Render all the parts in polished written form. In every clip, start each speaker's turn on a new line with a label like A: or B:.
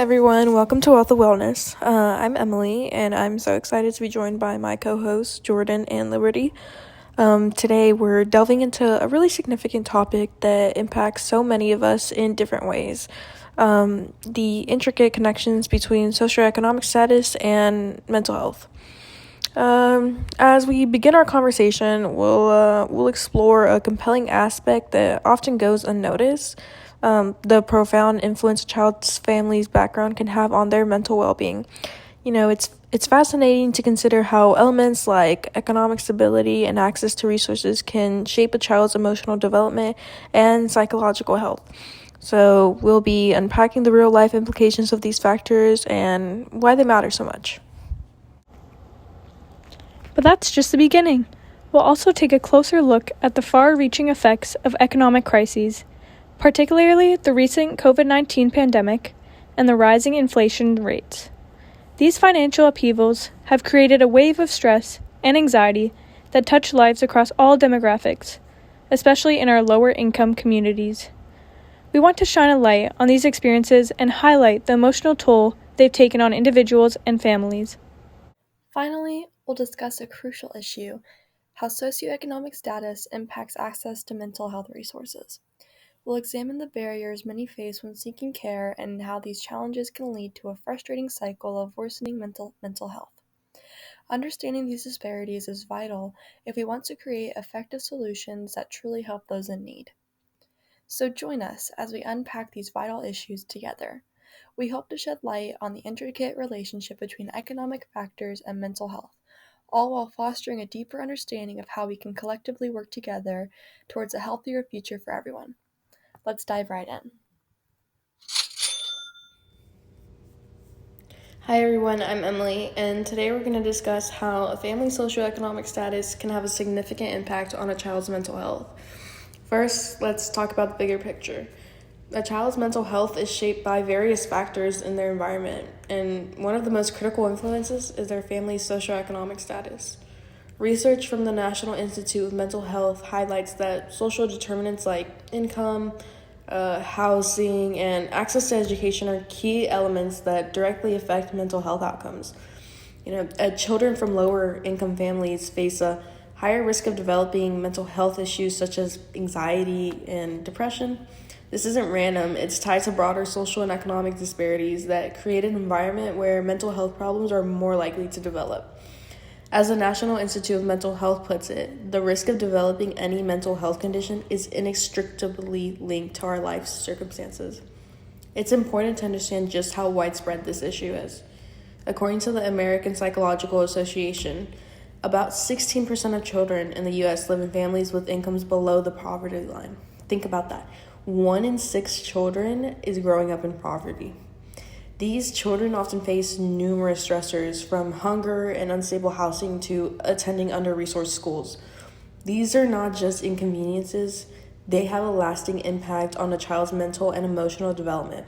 A: everyone, welcome to Wealth of Wellness. I'm Emily, and I'm so excited to be joined by my co-hosts, Jordan and Liberty. Today, we're delving into a really significant topic that impacts so many of us in different ways. The intricate connections between socioeconomic status and mental health. As we begin our conversation, we'll explore a compelling aspect that often goes unnoticed. The profound influence a child's family's background can have on their mental well-being. It's fascinating to consider how elements like economic stability and access to resources can shape a child's emotional development and psychological health. So we'll be unpacking the real-life implications of these factors and why they matter so much.
B: But that's just the beginning. We'll also take a closer look at the far-reaching effects of economic crises, particularly the recent COVID-19 pandemic and the rising inflation rates. These financial upheavals have created a wave of stress and anxiety that touch lives across all demographics, especially in our lower-income communities. We want to shine a light on these experiences and highlight the emotional toll they've taken on individuals and families.
C: Finally, we'll discuss a crucial issue: how socioeconomic status impacts access to mental health resources. We'll examine the barriers many face when seeking care and how these challenges can lead to a frustrating cycle of worsening mental health. Understanding these disparities is vital if we want to create effective solutions that truly help those in need. So join us as we unpack these vital issues together. We hope to shed light on the intricate relationship between economic factors and mental health, all while fostering a deeper understanding of how we can collectively work together towards a healthier future for everyone. Let's dive right in.
A: Hi everyone, I'm Emily, and today we're going to discuss how a family's socioeconomic status can have a significant impact on a child's mental health. First, let's talk about the bigger picture. A child's mental health is shaped by various factors in their environment, and one of the most critical influences is their family's socioeconomic status. Research from the National Institute of Mental Health highlights that social determinants like income, housing, and access to education are key elements that directly affect mental health outcomes. Children from lower income families face a higher risk of developing mental health issues such as anxiety and depression. This isn't random, it's tied to broader social and economic disparities that create an environment where mental health problems are more likely to develop. As the National Institute of Mental Health puts it, the risk of developing any mental health condition is inextricably linked to our life circumstances. It's important to understand just how widespread this issue is. According to the American Psychological Association, about 16% of children in the U.S. live in families with incomes below the poverty line. Think about that. 1 in 6 children is growing up in poverty. These children often face numerous stressors, from hunger and unstable housing to attending under-resourced schools. These are not just inconveniences, they have a lasting impact on a child's mental and emotional development.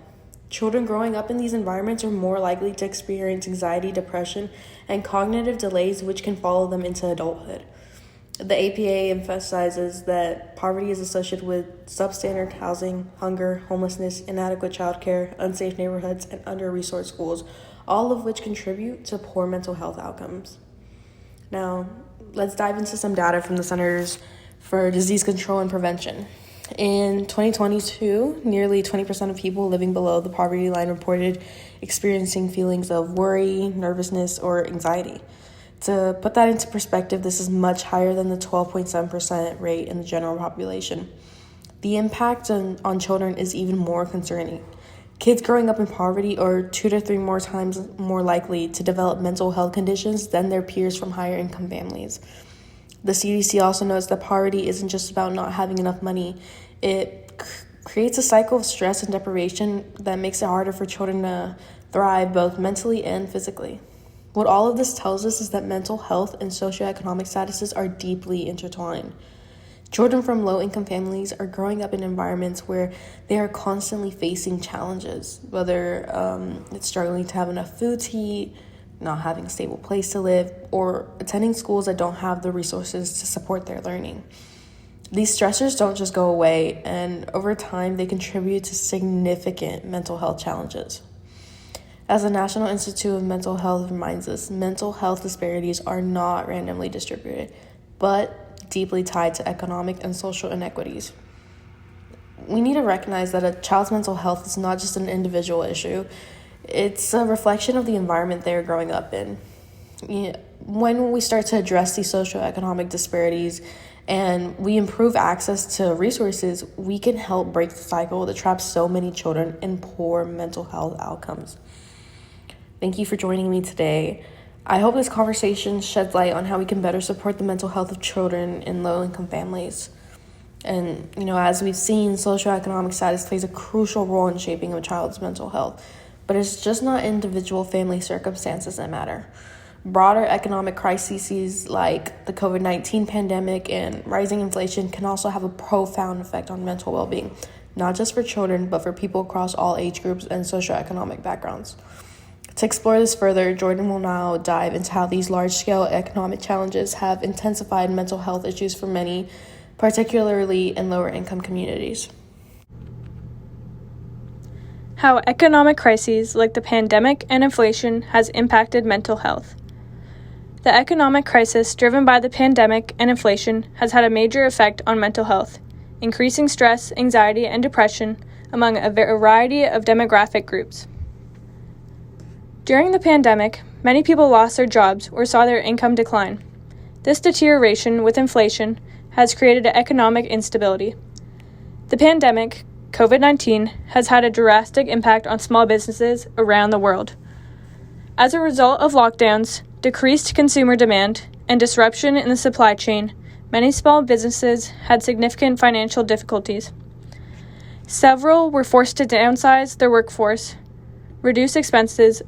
A: Children growing up in these environments are more likely to experience anxiety, depression, and cognitive delays which can follow them into adulthood. The APA emphasizes that poverty is associated with substandard housing, hunger, homelessness, inadequate childcare, unsafe neighborhoods, and under-resourced schools, all of which contribute to poor mental health outcomes. Now, let's dive into some data from the Centers for Disease Control and Prevention. In 2022, nearly 20% of people living below the poverty line reported experiencing feelings of worry, nervousness, or anxiety. To put that into perspective, this is much higher than the 12.7% rate in the general population. The impact on children is even more concerning. Kids growing up in poverty are 2 to 3 more times more likely to develop mental health conditions than their peers from higher income families. The CDC also notes that poverty isn't just about not having enough money. It creates a cycle of stress and deprivation that makes it harder for children to thrive both mentally and physically. What all of this tells us is that mental health and socioeconomic statuses are deeply intertwined. Children from low-income families are growing up in environments where they are constantly facing challenges, whether it's struggling to have enough food to eat, not having a stable place to live, or attending schools that don't have the resources to support their learning. These stressors don't just go away, and over time they contribute to significant mental health challenges. As the National Institute of Mental Health reminds us, mental health disparities are not randomly distributed, but deeply tied to economic and social inequities. We need to recognize that a child's mental health is not just an individual issue, it's a reflection of the environment they're growing up in. When we start to address these socioeconomic disparities and we improve access to resources, we can help break the cycle that traps so many children in poor mental health outcomes. Thank you for joining me today. I hope this conversation sheds light on how we can better support the mental health of children in low-income families. And, as we've seen, socioeconomic status plays a crucial role in shaping a child's mental health. But it's just not individual family circumstances that matter. Broader economic crises like the COVID-19 pandemic and rising inflation can also have a profound effect on mental well-being, not just for children, but for people across all age groups and socioeconomic backgrounds. To explore this further, Jordan will now dive into how these large-scale economic challenges have intensified mental health issues for many, particularly in lower-income communities.
B: How economic crises like the pandemic and inflation has impacted mental health. The economic crisis driven by the pandemic and inflation has had a major effect on mental health, increasing stress, anxiety, and depression among a variety of demographic groups. During the pandemic, many people lost their jobs or saw their income decline. This deterioration with inflation has created economic instability. The pandemic, COVID-19, has had a drastic impact on small businesses around the world. As a result of lockdowns, decreased consumer demand, and disruption in the supply chain, many small businesses had significant financial difficulties. Several were forced to downsize their workforce, reduce expenses,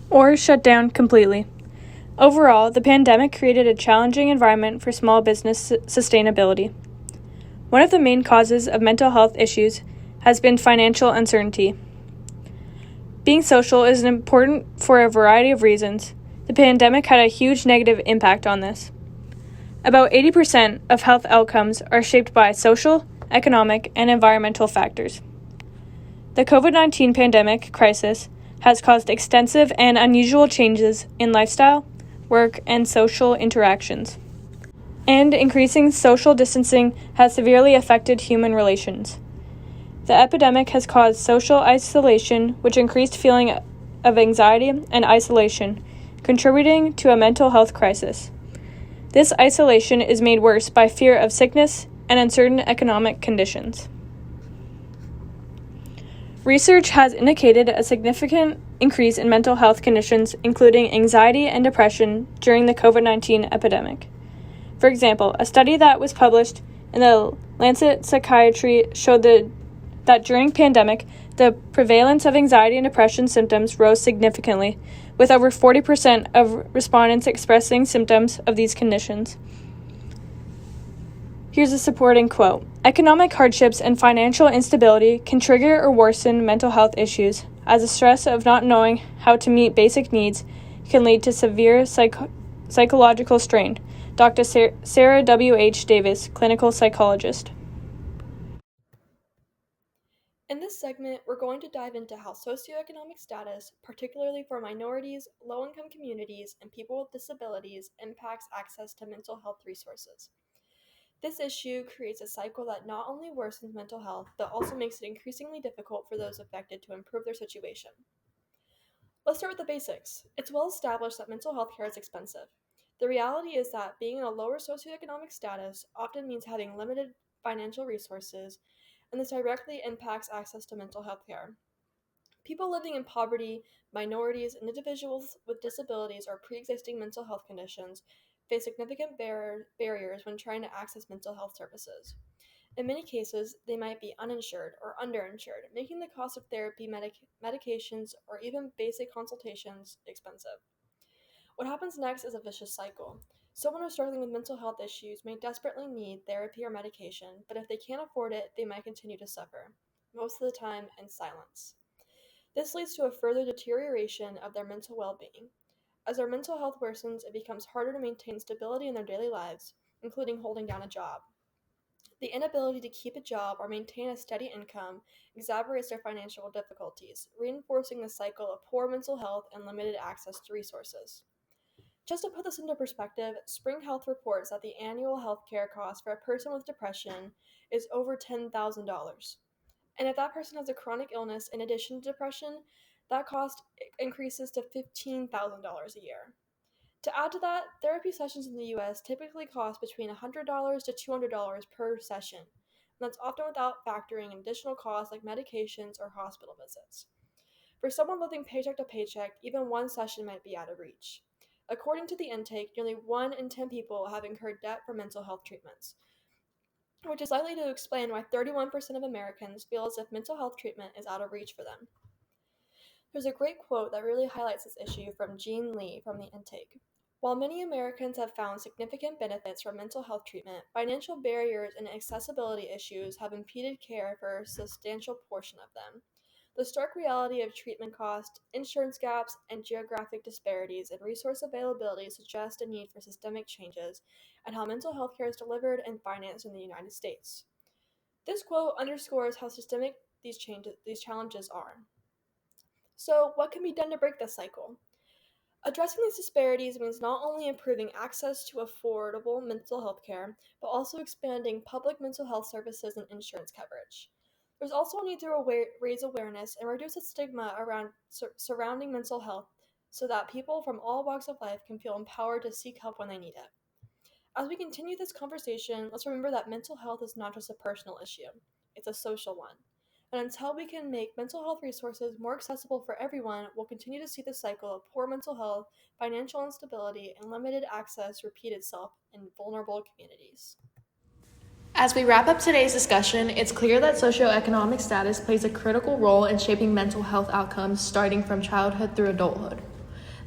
B: or shut down completely. Overall, the pandemic created a challenging environment for small business sustainability. One of the main causes of mental health issues has been financial uncertainty. Being social is important for a variety of reasons. The pandemic had a huge negative impact on this. About 80% of health outcomes are shaped by social, economic, and environmental factors. The COVID-19 pandemic crisis has caused extensive and unusual changes in lifestyle, work, and social interactions. And increasing social distancing has severely affected human relations. The epidemic has caused social isolation, which increased feeling of anxiety and isolation, contributing to a mental health crisis. This isolation is made worse by fear of sickness and uncertain economic conditions. Research has indicated a significant increase in mental health conditions, including anxiety and depression, during the COVID-19 epidemic. For example, a study that was published in the Lancet Psychiatry showed that during pandemic, the prevalence of anxiety and depression symptoms rose significantly, with over 40% of respondents expressing symptoms of these conditions. Here's a supporting quote. Economic hardships and financial instability can trigger or worsen mental health issues, as the stress of not knowing how to meet basic needs can lead to severe psychological strain. Dr. Sarah W.H. Davis, clinical psychologist.
C: In this segment, we're going to dive into how socioeconomic status, particularly for minorities, low-income communities, and people with disabilities, impacts access to mental health resources. This issue creates a cycle that not only worsens mental health, but also makes it increasingly difficult for those affected to improve their situation. Let's start with the basics. It's well established that mental health care is expensive. The reality is that being in a lower socioeconomic status often means having limited financial resources, and this directly impacts access to mental health care. People living in poverty, minorities, and individuals with disabilities or pre-existing mental health conditions face significant barriers when trying to access mental health services. In many cases, they might be uninsured or underinsured, making the cost of therapy, medications, or even basic consultations expensive. What happens next is a vicious cycle. Someone who's struggling with mental health issues may desperately need therapy or medication, but if they can't afford it, they might continue to suffer, most of the time in silence. This leads to a further deterioration of their mental well-being. As their mental health worsens, it becomes harder to maintain stability in their daily lives, including holding down a job. The inability to keep a job or maintain a steady income exacerbates their financial difficulties, reinforcing the cycle of poor mental health and limited access to resources. Just to put this into perspective, Spring Health reports that the annual healthcare cost for a person with depression is over $10,000. And if that person has a chronic illness in addition to depression, that cost increases to $15,000 a year. To add to that, therapy sessions in the US typically cost between $100 to $200 per session, and that's often without factoring in additional costs like medications or hospital visits. For someone living paycheck to paycheck, even one session might be out of reach. According to the intake, nearly 1 in 10 people have incurred debt for mental health treatments, which is likely to explain why 31% of Americans feel as if mental health treatment is out of reach for them. There's a great quote that really highlights this issue from Jean Lee from the intake. While many Americans have found significant benefits from mental health treatment, financial barriers and accessibility issues have impeded care for a substantial portion of them. The stark reality of treatment cost, insurance gaps, and geographic disparities in resource availability suggest a need for systemic changes and how mental health care is delivered and financed in the United States. This quote underscores how systemic these challenges are. So, what can be done to break this cycle? Addressing these disparities means not only improving access to affordable mental health care, but also expanding public mental health services and insurance coverage. There's also a need to raise awareness and reduce the stigma around surrounding mental health so that people from all walks of life can feel empowered to seek help when they need it. As we continue this conversation, let's remember that mental health is not just a personal issue, it's a social one. And until we can make mental health resources more accessible for everyone, we'll continue to see the cycle of poor mental health, financial instability, and limited access repeat itself in vulnerable communities.
A: As we wrap up today's discussion, it's clear that socioeconomic status plays a critical role in shaping mental health outcomes starting from childhood through adulthood.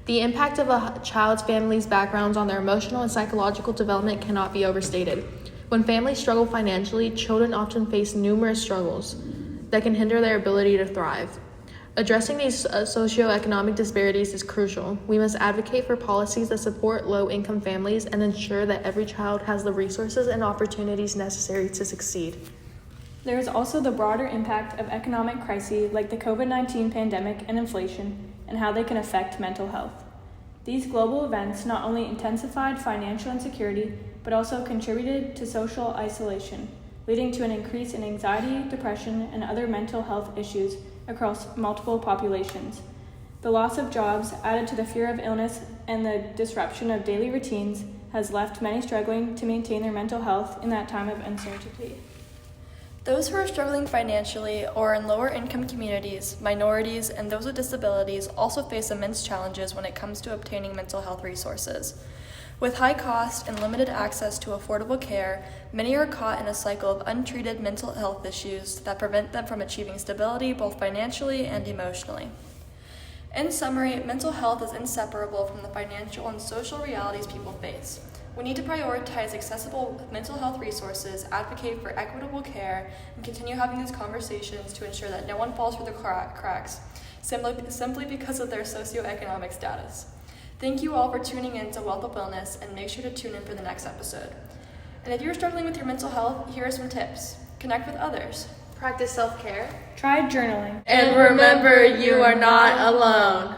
A: The impact of a child's family's backgrounds on their emotional and psychological development cannot be overstated. When families struggle financially, children often face numerous struggles that can hinder their ability to thrive. Addressing these socioeconomic disparities is crucial. We must advocate for policies that support low-income families and ensure that every child has the resources and opportunities necessary to succeed.
B: There is also the broader impact of economic crises like the COVID-19 pandemic and inflation, and how they can affect mental health. These global events not only intensified financial insecurity, but also contributed to social isolation, leading to an increase in anxiety, depression, and other mental health issues across multiple populations. The loss of jobs, added to the fear of illness and the disruption of daily routines, has left many struggling to maintain their mental health in that time of uncertainty.
C: Those who are struggling financially or in lower income communities, minorities, and those with disabilities also face immense challenges when it comes to obtaining mental health resources. With high cost and limited access to affordable care, many are caught in a cycle of untreated mental health issues that prevent them from achieving stability both financially and emotionally. In summary, mental health is inseparable from the financial and social realities people face. We need to prioritize accessible mental health resources, advocate for equitable care, and continue having these conversations to ensure that no one falls through the cracks simply because of their socioeconomic status. Thank you all for tuning in to Wealth of Wellness, and make sure to tune in for the next episode. And if you're struggling with your mental health, here are some tips. Connect with others.
A: Practice self-care.
B: Try journaling.
A: And remember, you are not alone.